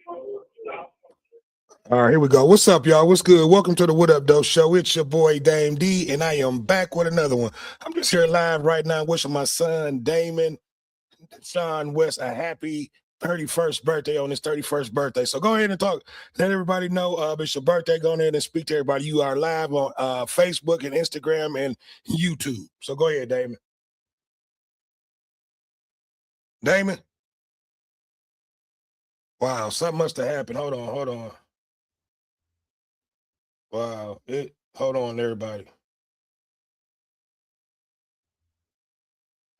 All right, here we go. What's up, y'all? What's good? Welcome to the What Up Though Show. It's your boy Dame D, and I am back with another one. I'm just here live right now, wishing my son Damon Sean West a happy 31st birthday on his 31st birthday. So go ahead and talk. Let everybody know it's your birthday. Go ahead and speak to everybody. You are live on Facebook and Instagram and YouTube. So go ahead, Damon. Damon. Wow, something must have happened. Hold on. Wow. Hold on, everybody.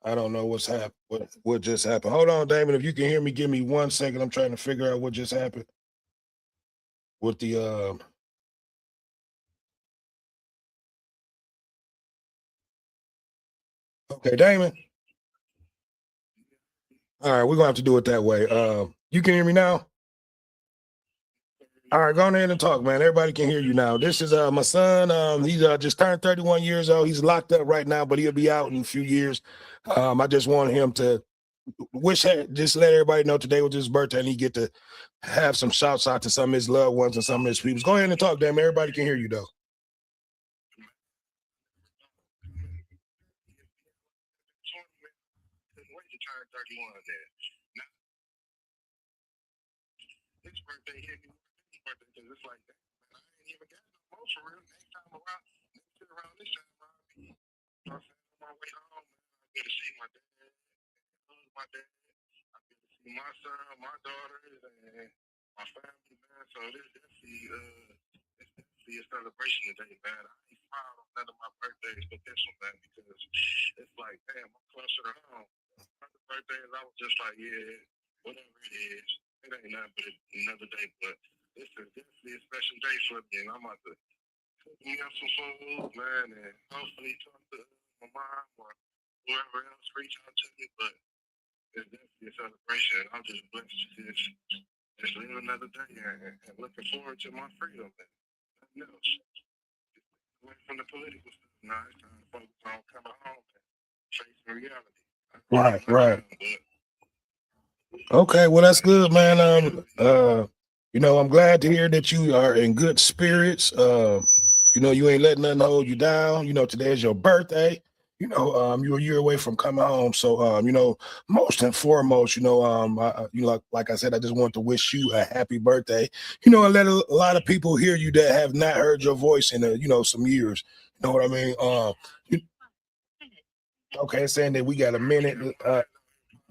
I don't know what's happened. What just happened? Hold on, Damon. If you can hear me, give me 1 second. I'm trying to figure out what just happened with the Okay, Damon. All right, we're gonna have to do it that way. You can hear me now? All right, go on ahead and talk, man. Everybody can hear you now. This is my son. He's just turned 31 years old. He's locked up right now, but he'll be out in a few years. I just want him to just let everybody know today was his birthday and he get to have some shouts out to some of his loved ones and some of his people. Go ahead and talk, damn. Everybody can hear you though. His birthday hit me. Birthday because it's like that. Man, I ain't even got no more for real. Next time around, this time around, I'm on my way home. I get to see my dad, hug my dad. I get to see my son, my daughters, and my family, man. So this definitely a celebration today, man. I ain't proud on none of my birthdays but this one, man, because it's like, damn, I'm closer to home. Other birthdays, I was just like, yeah, whatever it is. It ain't nothing but another day, but this is definitely a special day for me, and I'm about to cook me up some food, man, and hopefully talk to my mom or whoever else reach out to me, but it's definitely a celebration. I'm just blessed to just live another day and looking forward to my freedom, man. Nothing else. Away from the political stuff. Now it's time to focus on coming home and facing reality. Right. Okay, well that's good, man. I'm glad to hear that you are in good spirits. You ain't letting nothing hold you down. Today is your birthday. You're a year away from coming home. So most and foremost, like I said, I just want to wish you a happy birthday. And let a lot of people hear you that have not heard your voice in some years. You know what I mean? Okay, saying that we got a minute.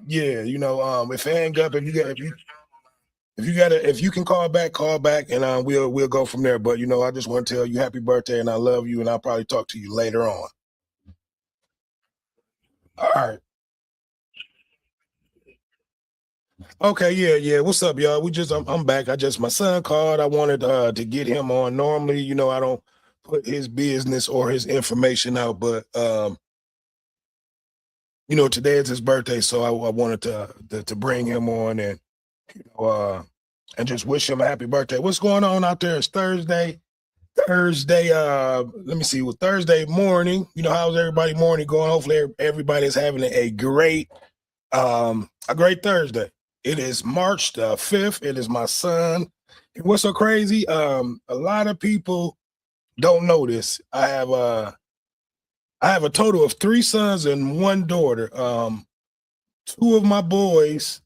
Yeah, if I hang up, if you can call back, and we'll go from there. But I just want to tell you happy birthday, and I love you, and I'll probably talk to you later on. All right. Okay, yeah. What's up, y'all? I'm back. My son called. I wanted to get him on. Normally, I don't put his business or his information out, but today is his birthday, so I wanted to bring him on and just wish him a happy birthday. What's going on out there? It's Thursday. Let me see. Well, Thursday morning. How's everybody morning going? Hopefully everybody's having a great Thursday. It is March the 5th. It is my son. And what's so crazy? A lot of people don't know this. I have a total of 3 sons and 1 daughter. 2 of my boys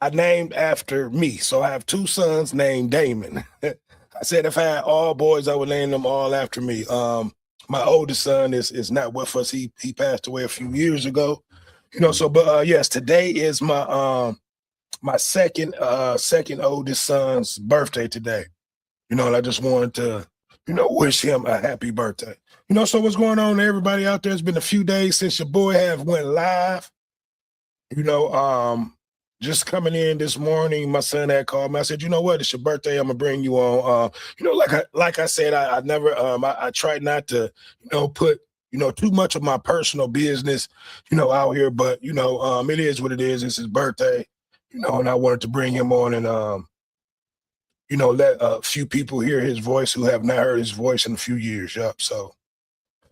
I named after me. So I have 2 sons named Damon. I said if I had all boys, I would name them all after me. My oldest son is not with us. He passed away a few years ago. But yes, today is my second oldest son's birthday today. And I just wanted to, wish him a happy birthday. So what's going on, everybody out there? It's been a few days since your boy have went live. Just coming in this morning, my son had called me. I said, you know what? It's your birthday. I'm gonna bring you on. Like I said, I never I try not to, put too much of my personal business, out here. But it is what it is. It's his birthday, and I wanted to bring him on and let a few people hear his voice who have not heard his voice in a few years. Yep. So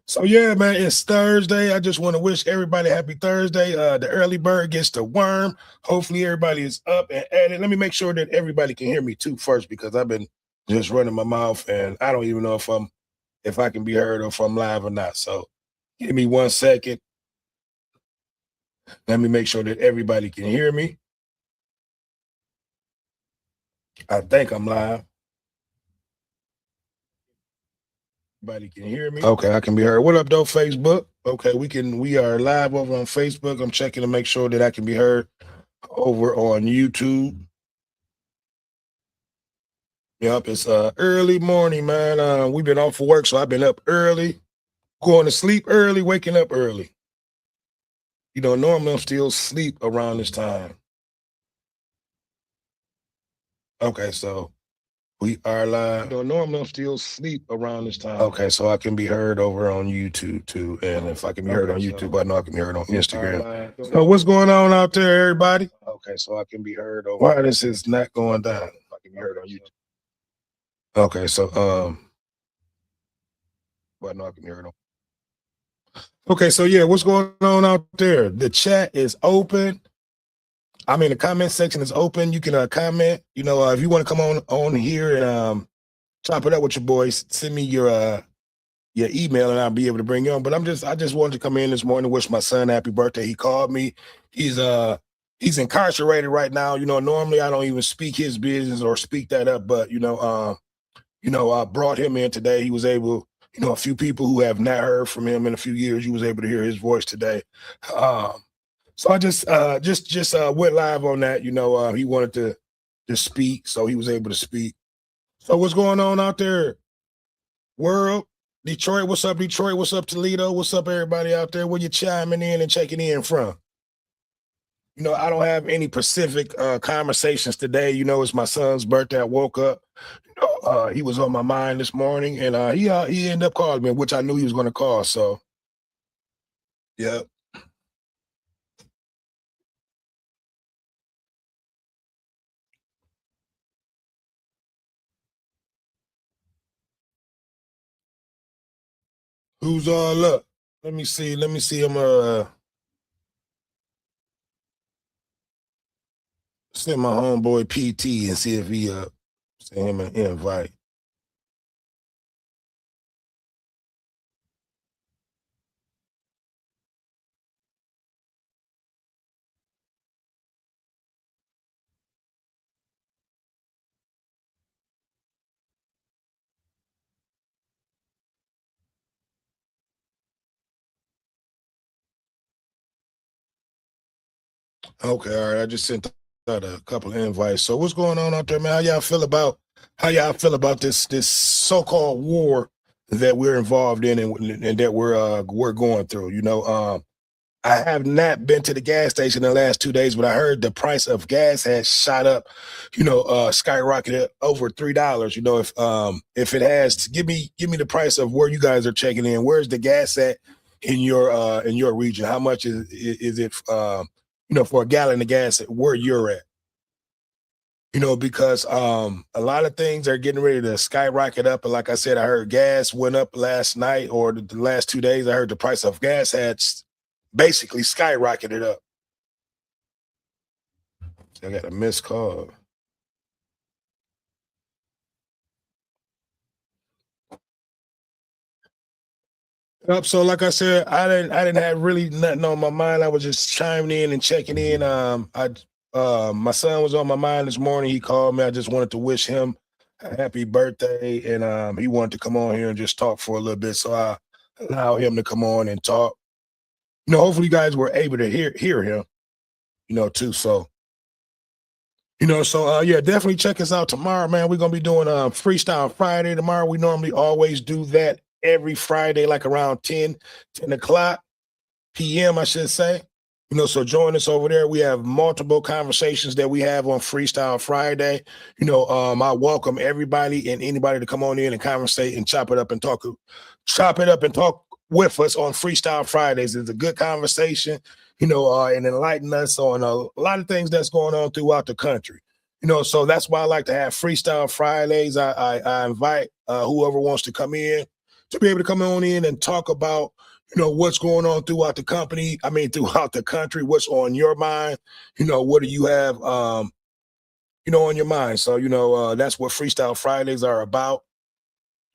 So yeah, man, it's Thursday. I just want to wish everybody happy Thursday. The early bird gets the worm. Hopefully everybody is up and at it. Let me make sure that everybody can hear me too first, because I've been just running my mouth and I don't even know if I can be heard or if I'm live or not. So give me 1 second. Let me make sure that everybody can hear me. I think I'm live. Everybody can hear me. Okay, I can be heard. What up, though, Facebook? Okay, we are live over on Facebook. I'm checking to make sure that I can be heard over on YouTube. Yep, it's early morning, man. We've been off for work, so I've been up early, going to sleep early, waking up early. You know, normally I'm still asleep around this time. Okay, so we are live. You know, normally I'm still asleep around this time. Okay, so I can be heard over on YouTube too. And if I can be heard on YouTube, I know I can be heard on Instagram. So what's going on out there, everybody? Okay, so I can be heard over. Why this is not going down? I can be heard on YouTube. Okay, so well, I know I can be heard on. Okay, so yeah, what's going on out there? The chat is open. I mean, the comment section is open. You can comment. You know, if you want to come on here and chop it up with your boys, send me your email and I'll be able to bring you on. But I just wanted to come in this morning to wish my son happy birthday. He called me. He's incarcerated right now. You know, normally I don't even speak his business or speak that up, but I brought him in today. He was able, a few people who have not heard from him in a few years, you was able to hear his voice today. So I just went live on that. He wanted to speak, so he was able to speak. So what's going on out there, world? Detroit, what's up, Detroit? What's up, Toledo? What's up, everybody out there? Where you chiming in and checking in from? I don't have any specific conversations today. It's my son's birthday. I woke up. He was on my mind this morning, and he ended up calling me, which I knew he was going to call. So, yeah. Who's all up? Let me see. I'm send my homeboy PT and see if he send him an invite. Okay, all right. I just sent out a couple of invites. So what's going on out there, man? How y'all feel about this so-called war that we're involved in and that we're going through? I have not been to the gas station in the last 2 days, but I heard the price of gas has shot up, skyrocketed over $3. If it has, give me the price of where you guys are checking in. Where's the gas at in your region? How much is it for a gallon of gas where you're at? Because a lot of things are getting ready to skyrocket up. And like I said, I heard gas went up last night or the last 2 days. I heard the price of gas had basically skyrocketed up. I got a missed call. Up. So like I said, I didn't have really nothing on my mind. I was just chiming in and checking in. My son was on my mind this morning. He called me. I just wanted to wish him a happy birthday, and he wanted to come on here and just talk for a little bit. So I allowed him to come on and talk. Hopefully you guys were able to hear him, too. So, yeah, definitely check us out tomorrow, man. We're gonna be doing Freestyle Friday tomorrow. We normally always do that every Friday, like around 10 o'clock p.m., I should say. So join us over there. We have multiple conversations that we have on Freestyle Friday. I welcome everybody and anybody to come on in and conversate and chop it up and talk with us on Freestyle Fridays. It's a good conversation, and enlighten us on a lot of things that's going on throughout the country. So that's why I like to have Freestyle Fridays. I invite whoever wants to come in to be able to come on in and talk about, what's going on throughout the company. I mean, throughout the country, what's on your mind, what do you have, on your mind. So, that's what Freestyle Fridays are about.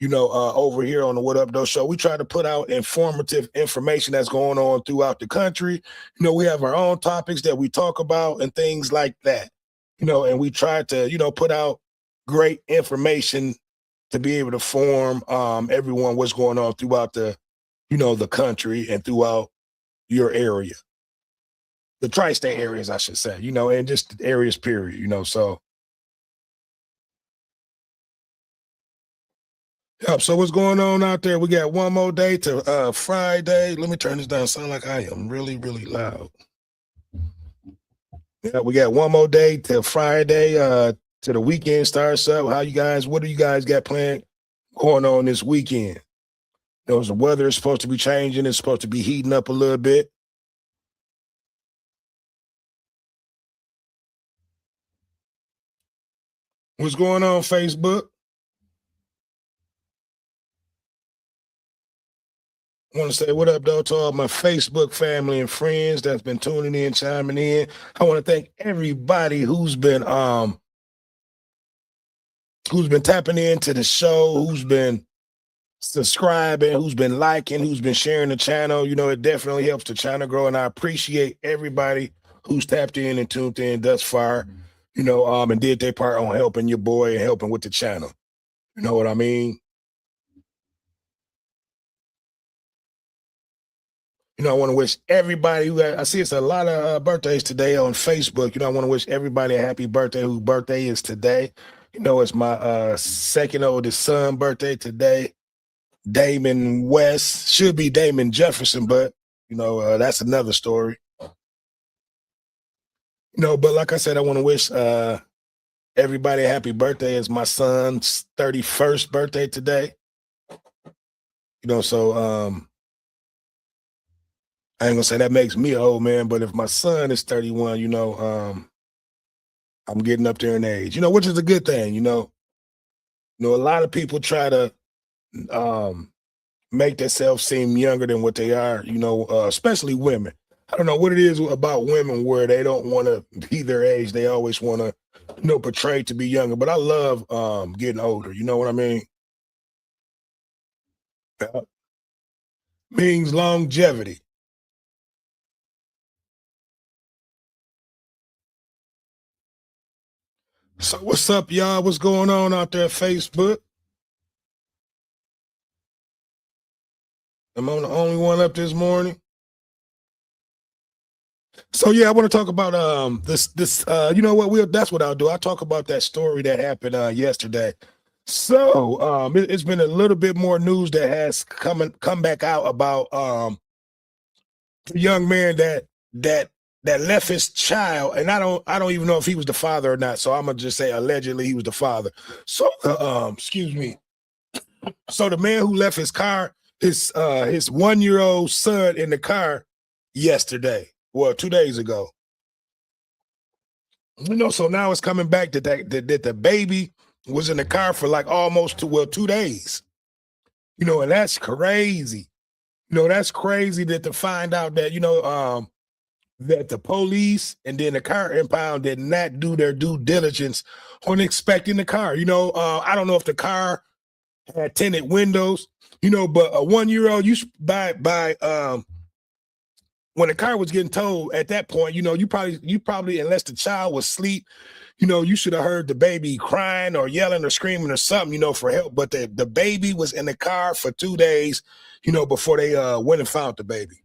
Over here on the What Up Though show, we try to put out informative information that's going on throughout the country. We have our own topics that we talk about and things like that, and we try to, put out great information to be able to form everyone what's going on throughout the country and throughout your area, the tri-state areas, I should say, and just areas, period, so. Yep. So what's going on out there? We got one more day to Friday. Let me turn this down. Sound like I am really, really loud. Yeah, we got one more day till Friday. To the weekend starts up. What do you guys got planned going on this weekend? The weather is supposed to be changing. It's supposed to be heating up a little bit. What's going on, Facebook? I want to say what up, though, to all my Facebook family and friends that's been tuning in, chiming in. I want to thank everybody who's been tapping into the show, who's been subscribing, who's been liking, who's been sharing the channel. It definitely helps the channel grow, and I appreciate everybody who's tapped in and tuned in thus far, and did their part on helping your boy and helping with the channel. You know what I mean? I want to wish everybody I see it's a lot of birthdays today on Facebook. I want to wish everybody a happy birthday whose birthday is today. It's my second oldest son birthday today. Damon West, should be Damon Jefferson, but that's another story. But like I said, I want to wish everybody a happy birthday. It's my son's 31st birthday today. So I ain't gonna say that makes me an old man, but if my son is 31, I'm getting up there in age, which is a good thing, a lot of people try to make themselves seem younger than what they are, especially women. I don't know what it is about women where they don't want to be their age. They always want to, portray to be younger. But I love getting older. You know what I mean? Means longevity. So what's up, y'all? What's going on out there, Facebook? Am I the only one up this morning? So yeah, I want to talk about this you know what, that's what I'll do. I'll talk about that story that happened yesterday. So it's been a little bit more news that has come back out about the young man that left his child, and I don't even know if he was the father or not. So I'm gonna just say allegedly he was the father. So excuse me. So the man who left his car, his 1-year-old son in the car yesterday, well, 2 days ago. So now it's coming back that the baby was in the car for like almost 2 days. And that's crazy. That's crazy that to find out that, that the police and then the car impound did not do their due diligence on inspecting the car. I don't know if the car had tinted windows, but a 1-year-old, when the car was getting towed at that point, you probably, unless the child was asleep, you should have heard the baby crying or yelling or screaming or something, for help. But the baby was in the car for 2 days, before they went and found the baby.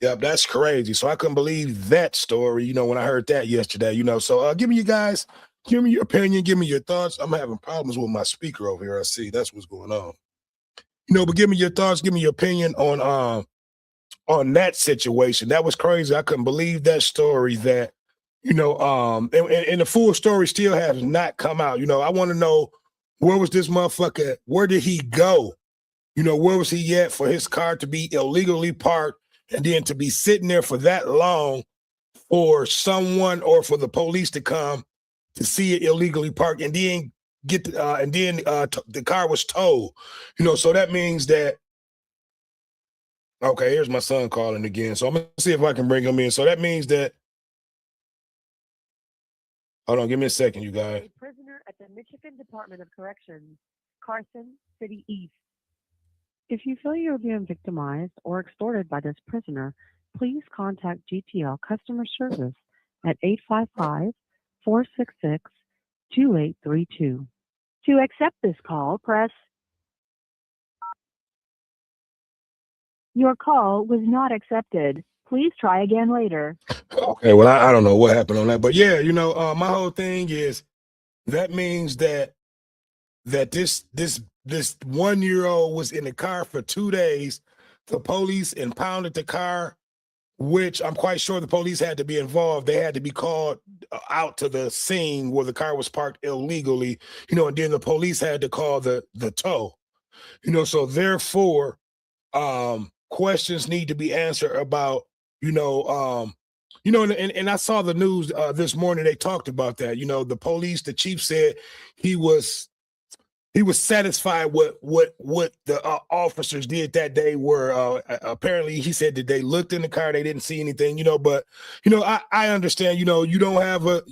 Yep, that's crazy. So I couldn't believe that story, when I heard that yesterday, So give me your opinion, give me your thoughts. I'm having problems with my speaker over here. I see that's what's going on. But give me your thoughts, give me your opinion on that situation. That was crazy. I couldn't believe that story that, and the full story still has not come out. I want to know, where was this motherfucker? Where did he go? Where was he at for his car to be illegally parked and then to be sitting there for that long for someone or for the police to come to see it illegally parked and then get and then the car was towed. So that means that. Okay, here's my son calling again. So I'm gonna see if I can bring him in. So that means that. Hold on, give me a second, you guys. A prisoner at the Michigan Department of Corrections, Carson City East. If you feel you're being victimized or extorted by this prisoner, please contact GTL Customer Service at 855-466-2832. To accept this call, press. Your call was not accepted. Please try again later. Okay, well, I don't know what happened on that, but yeah, my whole thing is that means that this 1-year-old was in the car for 2 days. The police impounded the car, which I'm quite sure the police had to be involved. They had to be called out to the scene where the car was parked illegally, and then the police had to call the tow. So therefore, questions need to be answered about, and I saw the news this morning. They talked about that. The police, the chief said he was satisfied with what the officers did that day. Were apparently, he said that they looked in the car, they didn't see anything. But I understand. You don't have a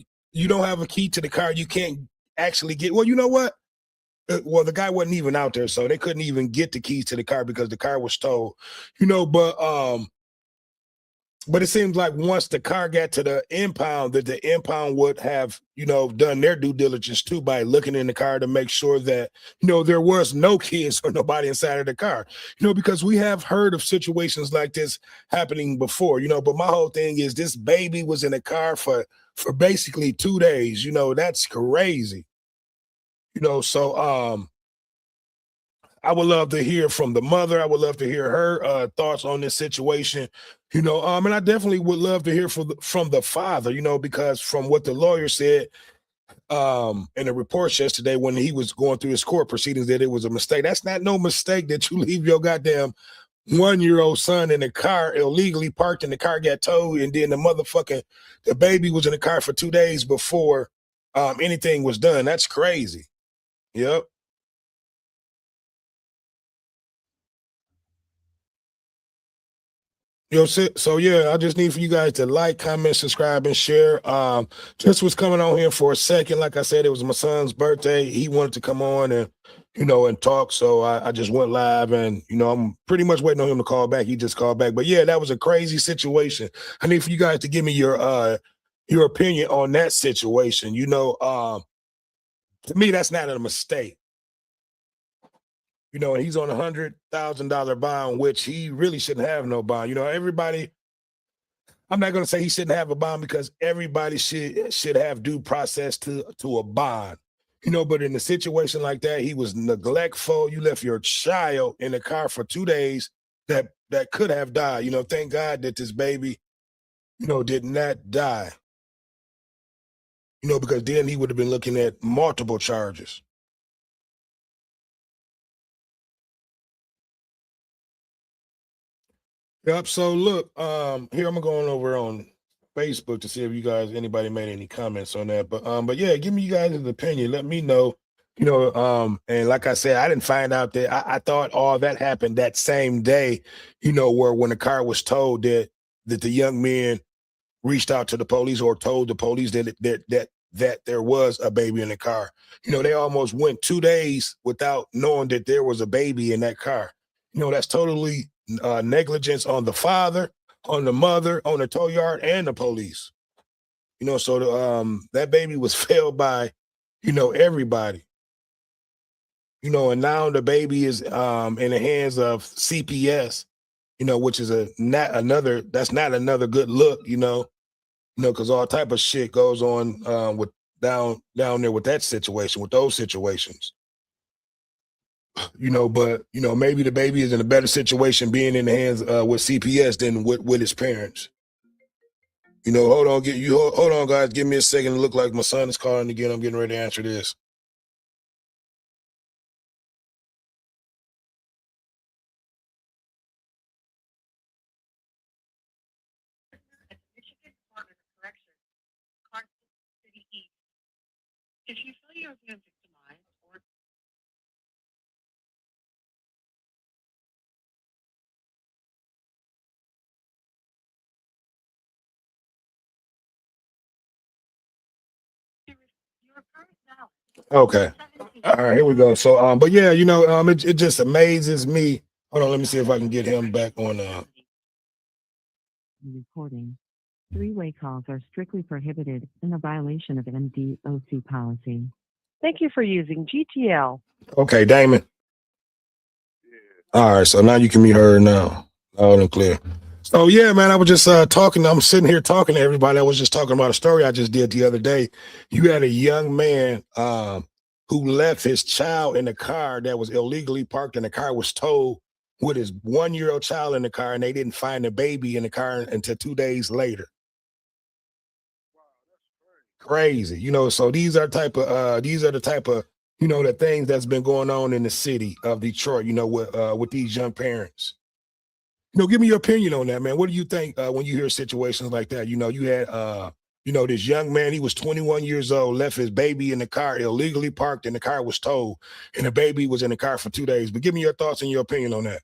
key to the car. You can't actually get. Well, you know what? Well, the guy wasn't even out there, so they couldn't even get the keys to the car because the car was towed. But it seems like once the car got to the impound, that the impound would have, done their due diligence too by looking in the car to make sure that, there was no kids or nobody inside of the car, because we have heard of situations like this happening before, but my whole thing is this baby was in the car for basically 2 days, that's crazy, so, I would love to hear from the mother. I would love to hear her thoughts on this situation, and I definitely would love to hear from the father, because from what the lawyer said in the reports yesterday when he was going through his court proceedings, that it was a mistake. That's not no mistake that you leave your goddamn 1-year-old son in the car illegally parked and the car got towed, and then the baby was in the car for 2 days before anything was done. That's crazy. Yep. So yeah, I just need for you guys to like, comment, subscribe, and share. Just was coming on here for a second. Like I said, it was my son's birthday. He wanted to come on and and talk. So I just went live, and I'm pretty much waiting on him to call back. He just called back. But yeah, that was a crazy situation. I need for you guys to give me your opinion on that situation. To me, that's not a mistake. And he's on $100,000 bond, which he really shouldn't have no bond. Everybody. I'm not going to say he shouldn't have a bond because everybody should have due process to a bond. But in a situation like that, he was neglectful. You left your child in the car for 2 days that could have died. Thank God that this baby, did not die. Because then he would have been looking at multiple charges. Yep. So look, here I'm going over on Facebook to see if anybody made any comments on that. But yeah, give me you guys' opinion. Let me know. And like I said, I didn't find out that I thought all that happened that same day, where when the car was towed that the young men reached out to the police or told the police that there was a baby in the car. They almost went 2 days without knowing that there was a baby in that car. That's totally negligence on the father, on the mother, on the tow yard, and the police. So that baby was failed by, everybody. And now the baby is in the hands of CPS, which is that's not another good look, because all type of shit goes on with down there with that situation, with those situations. But maybe the baby is in a better situation being in the hands with CPS than with his parents. Hold on, guys. Give me a second. It look like my son is calling again. I'm getting ready to answer this. Michigan Department of Corrections, Carson City East. If you feel you're being victimized Okay. All right, here we go. So, but yeah, it just amazes me. Hold on, let me see if I can get him back on. Recording. Three-way calls are strictly prohibited and a violation of MDOC policy. Thank you for using GTL. Okay, Damon. All right, so now you can meet her now, loud and clear. So yeah, man, I was just talking. I'm sitting here talking to everybody. I was just talking about a story I just did the other day. You had a young man who left his child in the car that was illegally parked, and the car was towed with his 1-year-old child in the car, and they didn't find the baby in the car until 2 days later. Crazy, so these are the type of the things that's been going on in the city of Detroit, with these young parents. Give me your opinion on that, man. What do you think when you hear situations like that? You had this young man, he was 21 years old, left his baby in the car, illegally parked, and the car was towed, and the baby was in the car for 2 days. But give me your thoughts and your opinion on that.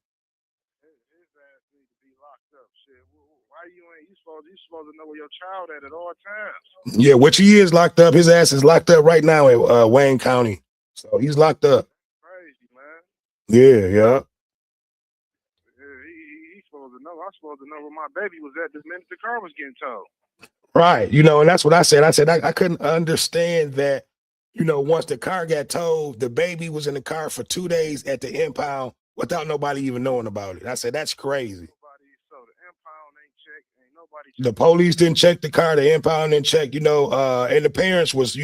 His ass need to be locked up. Shit, why you supposed to know where your child at all times? Yeah, which he is locked up. His ass is locked up right now at Wayne County. So he's locked up. Crazy, man. Yeah. He's supposed to know. I'm supposed to know where my baby was at the minute the car was getting towed. Right. And that's what I said. I said I couldn't understand that, once the car got towed, the baby was in the car for 2 days at the impound without nobody even knowing about it. I said, that's crazy. So the impound ain't checked. Ain't nobody checked. The police didn't check the car, the impound didn't check, and the parents was,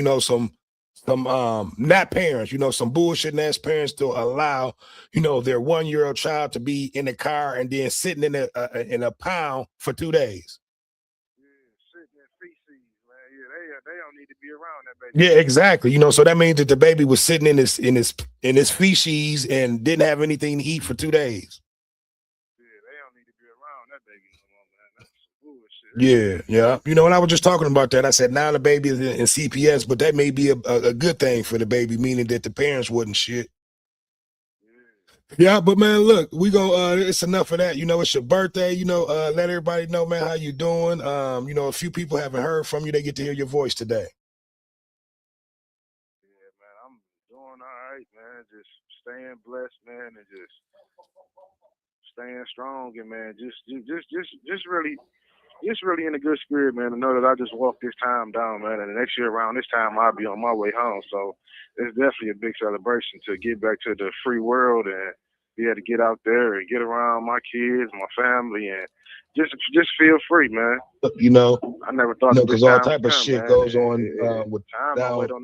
some not parents, some bullshitting ass parents to allow, their 1-year-old child to be in the car and then sitting in a pound for 2 days. Sitting in feces, man. Yeah, they don't need to be around that baby. Yeah, exactly. So that means that the baby was sitting in his feces and didn't have anything to eat for 2 days. Yeah, they don't need to be around that baby no more, man. That's bullshit. Yeah. And I was just talking about that. I said now the baby is in CPS, but that may be a good thing for the baby, meaning that the parents wouldn't shit. Yeah, but man, look, we go. It's enough of that. It's your birthday. Let everybody know, man, how you doing. A few people haven't heard from you. They get to hear your voice today. Yeah, man, I'm doing all right, man. Just staying blessed, man, and just staying strong, and man, just really in a good spirit, man. To know that I just walked this time down, man, and the next year around this time I'll be on my way home. So it's definitely a big celebration to get back to the free world and be able to get out there and get around my kids, my family, and just feel free, man. I never thought because all type of shit man. goes on with time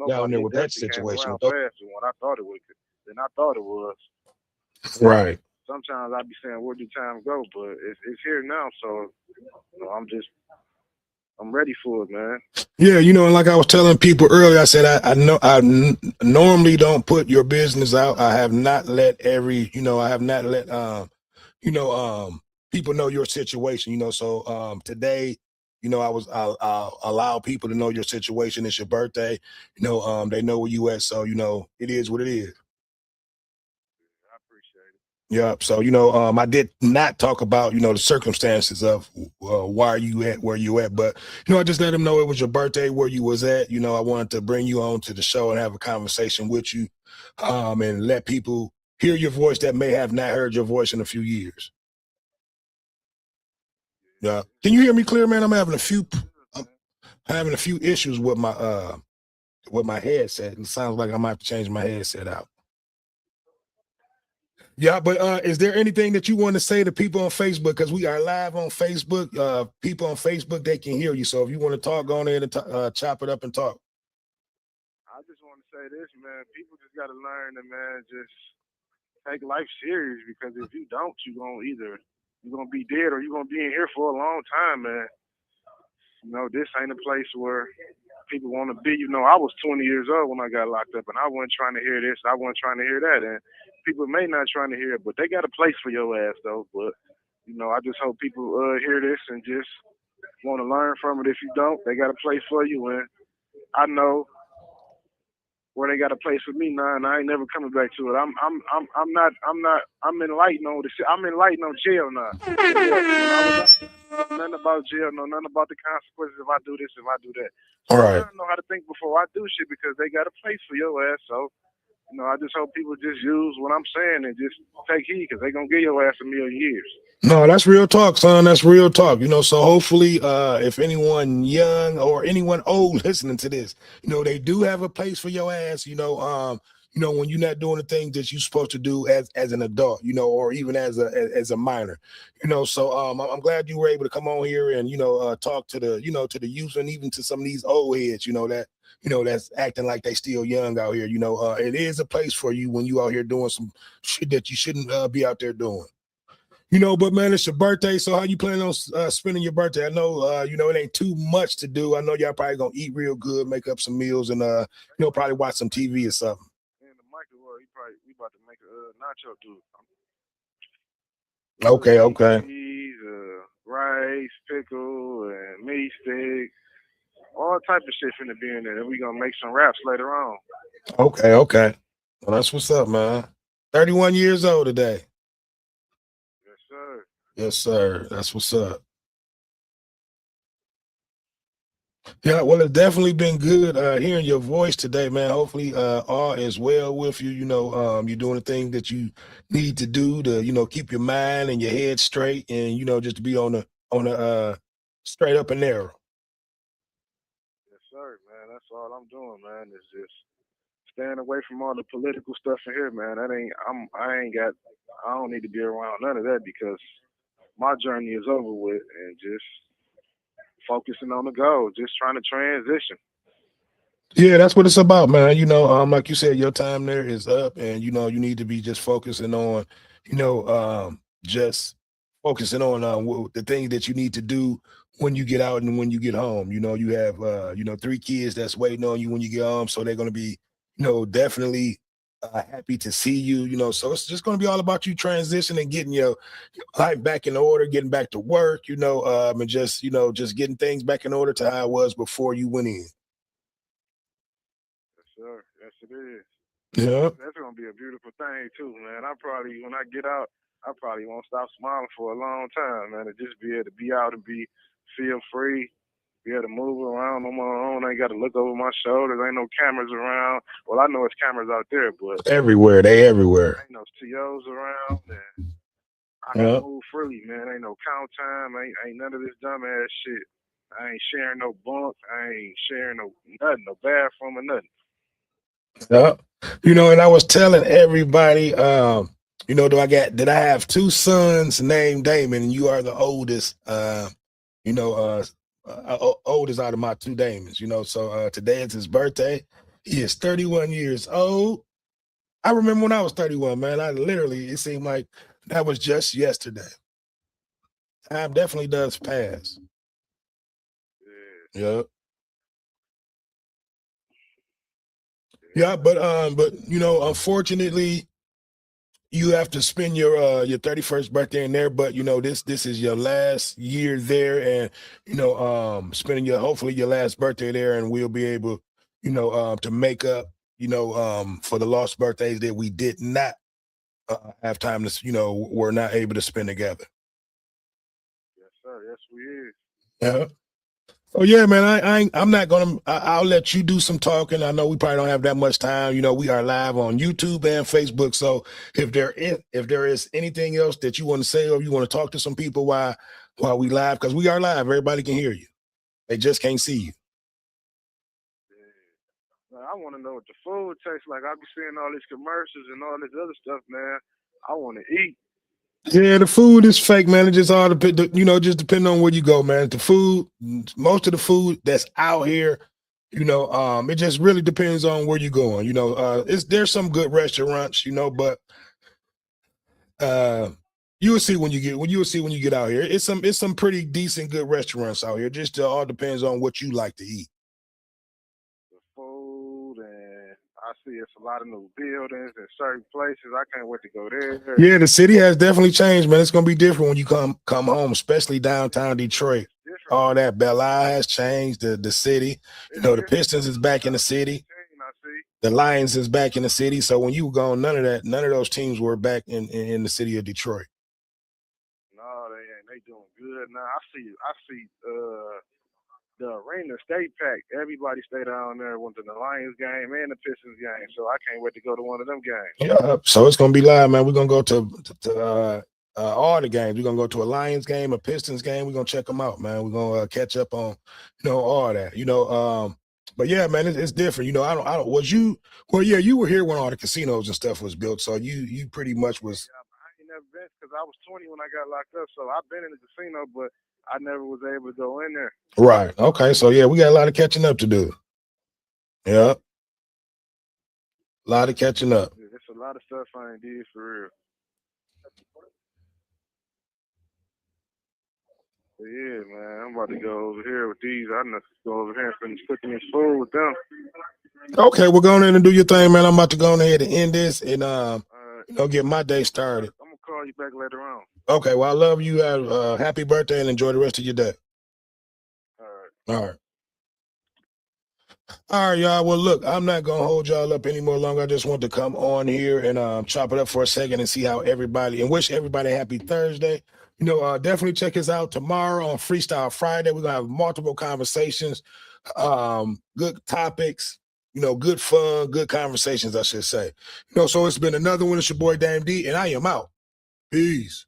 down there with that situation. Fast than what I thought it would. Than I thought it was. Right. Sometimes I be saying, "Where did time go?" But it's here now, so I'm ready for it, man. Yeah, and like I was telling people earlier, I said I know normally don't put your business out. I have not let people know your situation. So today, I'll allow people to know your situation. It's your birthday. They know where you at. So it is what it is. I appreciate it. Yeah. So I did not talk about the circumstances of why are you at where you at, but I just let them know it was your birthday, where you was at. I wanted to bring you on to the show and have a conversation with you, and let people hear your voice that may have not heard your voice in a few years. Yeah. Can you hear me clear, man? I'm having a few issues with my headset. It sounds like I might have to change my headset out. Yeah, but is there anything that you want to say to people on Facebook? Because we are live on Facebook. People on Facebook, they can hear you. So if you want to talk, go on there and chop it up and talk. I just want to say this, man. People just got to learn to, man, just take life serious, because if you don't, you're going to be dead or you're going to be in here for a long time, man. This ain't a place where people want to be. I was 20 years old when I got locked up, and I wasn't trying to hear this. I wasn't trying to hear that. And people may not trying to hear it, but they got a place for your ass, though. But, I just hope people hear this and just want to learn from it. If you don't, they got a place for you. And I know where they got a place for me now, and I ain't never coming back to it. I'm enlightened on the shit. I'm enlightened on jail now. When I was nothing about jail, no, nothing about the consequences if I do this, if I do that. So All right. I know how to think before I do shit because they got a place for your ass. So, I just hope people just use what I'm saying and just take heed because they going to give your ass a million years. No, that's real talk, son. That's real talk. So hopefully, if anyone young or anyone old listening to this, they do have a place for your ass, when you're not doing the things that you're supposed to do as an adult, or even as a minor, So I'm glad you were able to come on here and talk to the to the youth and even to some of these old heads, that's acting like they still young out here. It is a place for you when you out here doing some shit that you shouldn't be out there doing. But man, it's your birthday. So how you planning on spending your birthday? I know, it ain't too much to do. I know y'all probably gonna eat real good, make up some meals, and probably watch some TV or something. In the microwave, we about to make a nacho too. Okay. Cheese, rice, pickle, and meat stick, all type of shit finna be in there. And we gonna make some wraps later on. Okay. Well, that's what's up, man. 31 years old today. Yes, sir. That's what's up. Yeah, well, it's definitely been good hearing your voice today, man. Hopefully, all is well with you. You're doing the thing that you need to do to, keep your mind and your head straight, and just to be on the straight up and narrow. Yes, sir, man. That's all I'm doing, man. Is just staying away from all the political stuff in here, man. I don't need to be around none of that because my journey is over with and just focusing on the goal, just trying to transition. Yeah, that's what it's about, man. Like you said, your time there is up and you need to be just focusing on, just focusing on the things that you need to do when you get out and when you get home. You have 3 kids that's waiting on you when you get home, so they're going to be, definitely happy to see you, so it's just going to be all about you transitioning, getting your life back in order, getting back to work, and just, just getting things back in order to how it was before you went in. Yes, sir. Yes, it is. Yeah. That's going to be a beautiful thing, too, man. When I get out, I probably won't stop smiling for a long time, man, to just be able to be out and feel free. Be able to move around on my own. I ain't got to look over my shoulders. Ain't no cameras around. Well, I know it's cameras out there, but everywhere. They everywhere. Ain't no TOs around. And I can move freely, man. Ain't no count time. Ain't none of this dumbass shit. I ain't sharing no bunk. I ain't sharing no nothing, no bathroom or nothing. Yeah. And I was telling everybody, did I have 2 sons named Damon, and you are the oldest, oldest out of my 2 Damons, so today is his birthday. He is 31 years old. I remember when I was 31, man. It seemed like that was just yesterday. Time definitely does pass. Yeah. Yeah, but unfortunately, you have to spend your 31st birthday in there, but this is your last year there, and spending hopefully your last birthday there, and we'll be able to make up for the lost birthdays that we did not have time to were not able to spend together. Yes, sir. Yes, we is. Yeah. Oh yeah, man. I'm not gonna. I'll let you do some talking. I know we probably don't have that much time. We are live on YouTube and Facebook. So if there is anything else that you want to say or you want to talk to some people while we live, because we are live, everybody can hear you. They just can't see you. Yeah. I want to know what the food tastes like. I be seeing all these commercials and all this other stuff, man. I want to eat. Yeah, the food is fake, man. It just all just depending on where you go, man. The food, most of the food that's out here, it just really depends on where you're going. There's some good restaurants, but you'll see when you get out here. It's some pretty decent good restaurants out here. Just all depends on what you like to eat. The food, and I see it's a lot of new buildings in certain places. I can't wait to go there. Yeah, the city has definitely changed, man. It's gonna be different when you come home, especially downtown Detroit. All that Belle Isle has changed. The city, the Pistons is back in the city. The Lions is back in the city. So when you were gone, none of those teams were back in the city of Detroit. No, they ain't. They doing good now. I see. The arena stay packed. Everybody stay down there. Went to the Lions game and the Pistons game. So I can't wait to go to one of them games. Yeah. So it's gonna be live, man. We're gonna go to all the games. We're gonna go to a Lions game, a Pistons game. We're gonna check them out, man. We're gonna catch up on, all that. But yeah, man, it's different. I don't. Was you? Well, yeah, you were here when all the casinos and stuff was built. So you pretty much was. Yeah, I ain't never been because I was 20 when I got locked up. So I've been in the casino, but I never was able to go in there. Right. Okay. So yeah, we got a lot of catching up to do. Yeah. A lot of catching up. It's a lot of stuff I ain't did for real. But yeah, man, I'm about to go over here with these. I'm gonna go over here and finish cooking this food with them. Okay, we're going in and do your thing, man. I'm about to go ahead and end this and get my day started. I'm gonna call you back later on. Okay, well, I love you. Happy birthday and enjoy the rest of your day. All right. All right. All right, y'all. Well, look, I'm not gonna hold y'all up any more longer. I just want to come on here and chop it up for a second and see how everybody and wish everybody a happy Thursday. Definitely check us out tomorrow on Freestyle Friday. We're gonna have multiple conversations, good topics, good fun, good conversations, I should say. So it's been another one. It's your boy Dame D, and I am out. Peace.